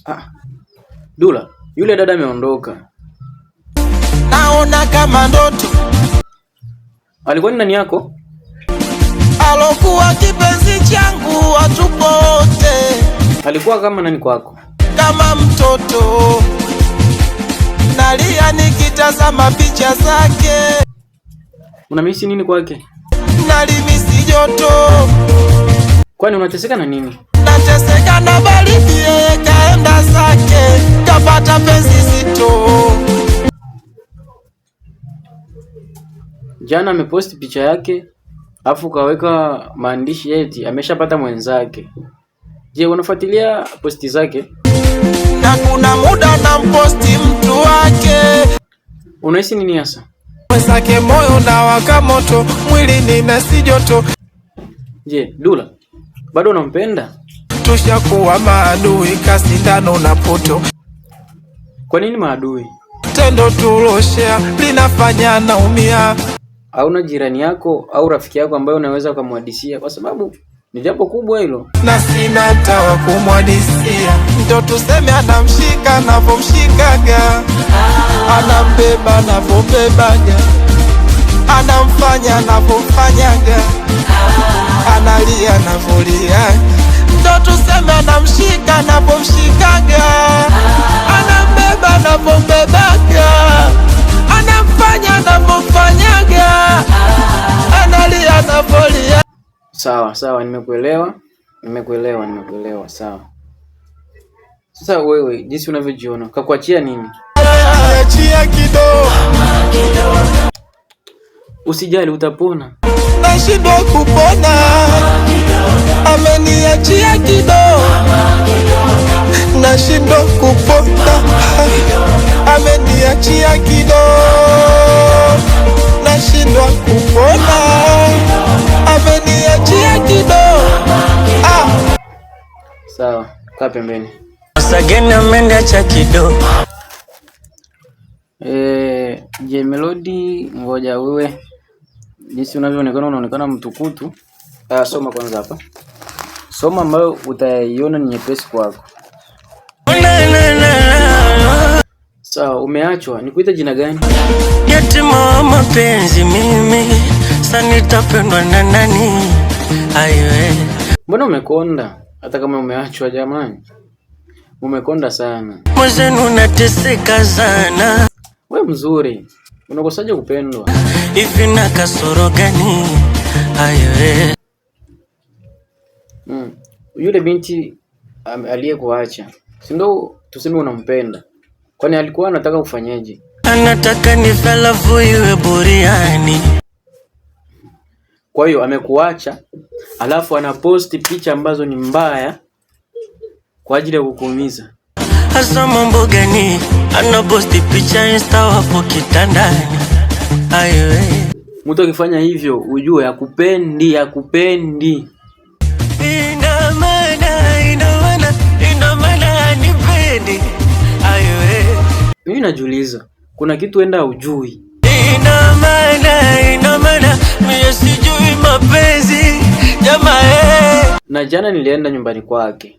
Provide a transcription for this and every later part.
Ah, Dula, yule dada ameondoka. Naona kama ndoto. Alikuwa ni nani yako? Alokuwa kipenzi changu watupo wote. Alikuwa kama nani kwako? Kama mtoto. Nalia nikitazama picha zake. Unamisi nini kwake? Nalimisi joto. Kwani unateseka na nini? Nateseka na baridi, yeye kaenda zake, kapata penzi zito. Jana ameposti picha yake, afu kaweka maandishi eti ameshapata mwenzake. Je, unafuatilia posti zake? Na kuna muda na mposti mtu wake. Unahisi nini hasa? Mwenzake moyo na waka moto, mwili nina si joto. Je, Dula, bado unampenda? Tushakuwa maadui, kasindano na poto. Kwa nini maadui? Tendo tuloshea linafanya naumia. Hauna jirani yako au rafiki yako ambaye unaweza kumhadisia, kwa sababu ni jambo kubwa hilo. Na sina hata wa kumhadisia. Ndo tuseme anamshika navomshikaga, anambeba navombebaga, anamfanya navomfanyaga, analia navolia. Ndo tuseme anamshika navomshikaga, anambeba navombebaga, anamfanya navomfanyaga, analia navolia. Sawa, nimekuelewa. Sawa. Sasa wewe jinsi unavyojiona, kakuachia nini? Achia kidogo. Usijali, utapona. Nashindwa kupona. Ameniachia kidogo. Nashindwa kupona. Ameniachia kidogo. Nashindwa kupona. Ameniachia kidogo. Sawa, kaa pembeni. Sageni ameniacha kidogo. Je, Melody, ngoja wewe jinsi unavyoonekana unaonekana mtukutu. Soma kwanza hapa. Soma ambayo utaiona ni nyepesi kwako. Sawa, umeachwa. Nikuita jina gani? Yatima wa mapenzi mimi, sasa nitapendwa na nani? Aiwe. Mbona umekonda? Hata kama umeachwa jamani. Umekonda sana. Mwenzenu unateseka sana. Wewe mzuri. Unakosaje kupendwa? Hivi na kasoro gani? Aiwe. Yule binti aliyekuacha, si ndio tuseme unampenda? Kwani alikuwa anataka ufanyeje? Anataka nifalafu iwe buriani. Kwa hiyo amekuacha, alafu anaposti picha ambazo ni mbaya kwa ajili ya kukuumiza. Hasa mambo gani? Anaposti picha Insta wapo kitandani. Aiwe. Mtu akifanya hivyo ujue hakupendi. Ina maana hanipendi. Aiwe. Mimi najiuliza, kuna kitu enda hujui. Ina maana mimi sijui mapenzi jamaa. Na jana nilienda nyumbani kwake.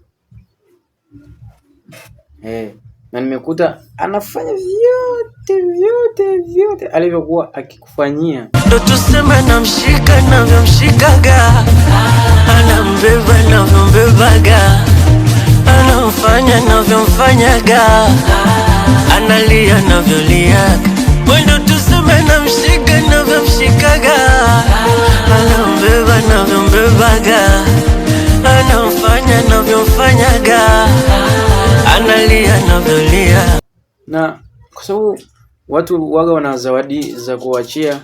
Na nimekuta anafanya vyote alivyokuwa akikufanyia. Ndo tuseme namshika navyomshikaga, anambeba navyombebaga, anamfanya navyomfanyaga, analia navyoliaga. Ndo tuseme namshika navyomshikaga, anambeba navyombebaga, anamfanya navyomfanyaga, analia navyolia. Na kwa sababu watu waga wana zawadi za kuachia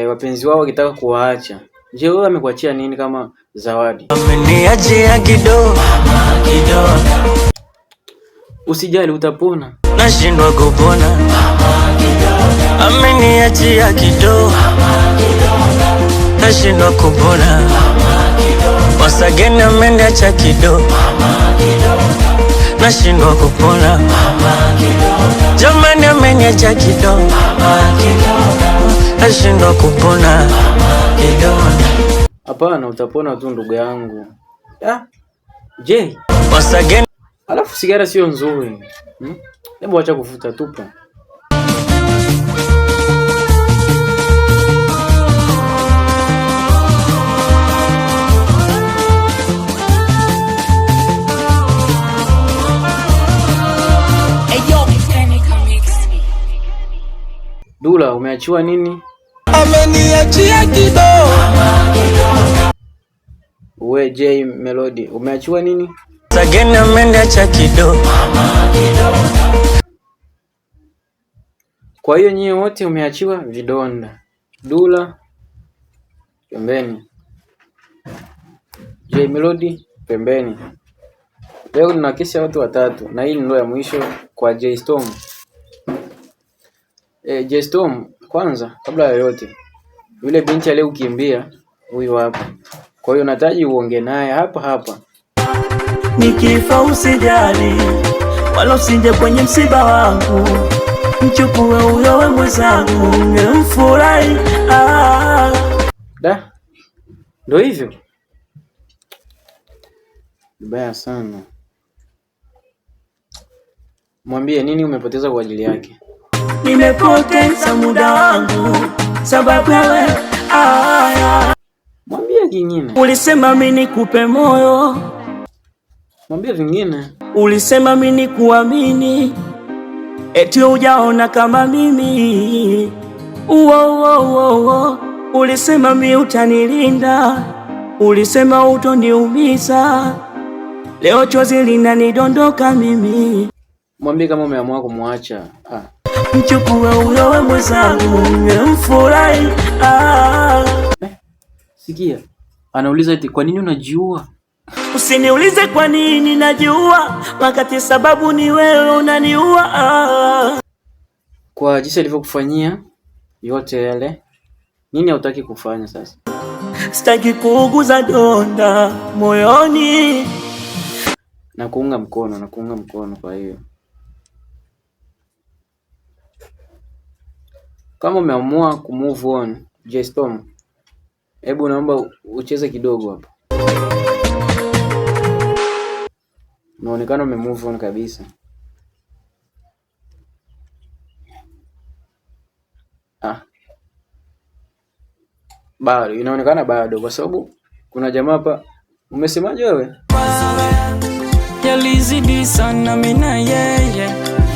wapenzi wao wakitaka kuwaacha. Je, wewe amekuachia nini kama zawadi? Ameniachia kidogo. Usijali, utapona. Nashindwa kupona. Ameniachia kidogo. Nashindwa kupona. Wasageni ameniacha kidogo. Nashindwa kupona. Jamani ameniacha kidogo. Nashindwa kupona. Hapana, utapona tu ndugu yangu. Je, wasageni Alafu sigara sio nzuri. Hebu acha kuvuta, tupa. Dula, umeachiwa nini? Ameniachia kidogo. Uwe J Melody, umeachiwa nini? Sageni ameniacha kidogo. Kwa hiyo nyie wote umeachiwa vidonda. Dula pembeni, J Melody pembeni. Leo nina kesi ya watu watatu na hii ndio ya mwisho kwa J Storm. J Storm, kwanza kabla ya yote, yule binti aliyokimbia huyu hapa. Kwa hiyo nataji uonge naye hapa. Nikifa usijali, wala usije kwenye msiba wangu, mchukue huyo we mwenzangu, nimfurahi. Da, ndio hivyo. Mbaya sana. Mwambie nini umepoteza kwa ajili yake. Nimepoteza muda wangu sababu wewe. Mwambie kingine. Ulisema mimi nikupe moyo. Mwambie vingine. Ulisema mimi nikuamini, eti hujaona kama mimi. Ulisema mimi utanilinda, ulisema utoniumiza. Leo chozi linanidondoka mimi. Mwambie kama umeamua kumwacha. Mchukue huyo we mwenzangu, nimfurahi. Sikia, anauliza eti kwa nini unajiua? Usiniulize kwa nini najiua, wakati sababu ni wewe unaniua. Kwa jinsi alivyokufanyia yote yale, nini hautaki kufanya sasa? Sitaki kuuguza donda moyoni. Nakuunga mkono kwa hiyo. Kama umeamua kumove on, J Storm, hebu naomba ucheze kidogo hapa. Unaonekana umemove on kabisa. Bado inaonekana bado, kwa sababu kuna jamaa hapa. Umesemaje wewe? Yalizidi sana mimi na yeye,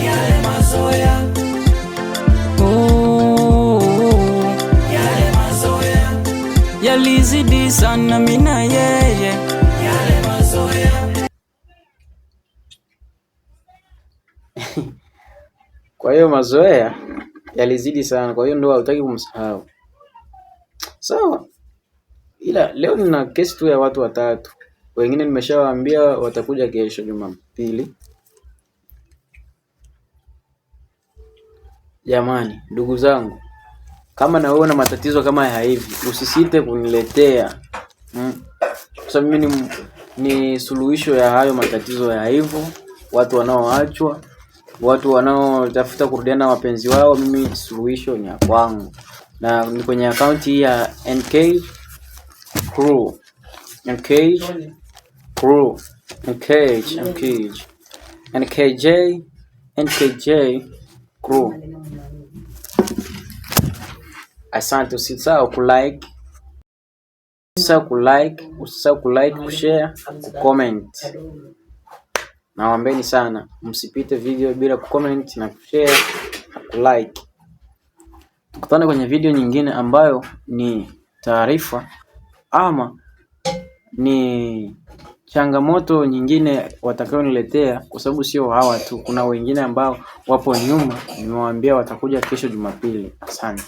yale mazoea. Yale mazoea yalizidi sana mimi na yeye, yale mazoea. Kwa hiyo mazoea yalizidi sana, kwa hiyo ndio hutaki kumsahau. Sawa. Ila leo nina kesi tu ya watu watatu. Wengine nimeshawaambia watakuja kesho Jumapili. Jamani, ndugu zangu, kama na wewe una matatizo kama ya hivi, usisite kuniletea. Kwa sababu mimi ni suluhisho ya hayo matatizo ya hivyo, watu wanaoachwa, watu wanaotafuta kurudiana na wapenzi wao, mimi suluhisho ni kwangu. Na ni kwenye account hii ya NK Crew. NKJ Crew. Asante, usisahau kulike, kushare, kucomment. Nawaambeni sana, msipite video bila kucomment na kushare na kulike. Tukutane kwenye video nyingine ambayo ni taarifa ama ni changamoto nyingine watakayoniletea, kwa sababu sio hawa tu, kuna wengine ambao wapo nyuma nimewaambia watakuja kesho Jumapili. Asante.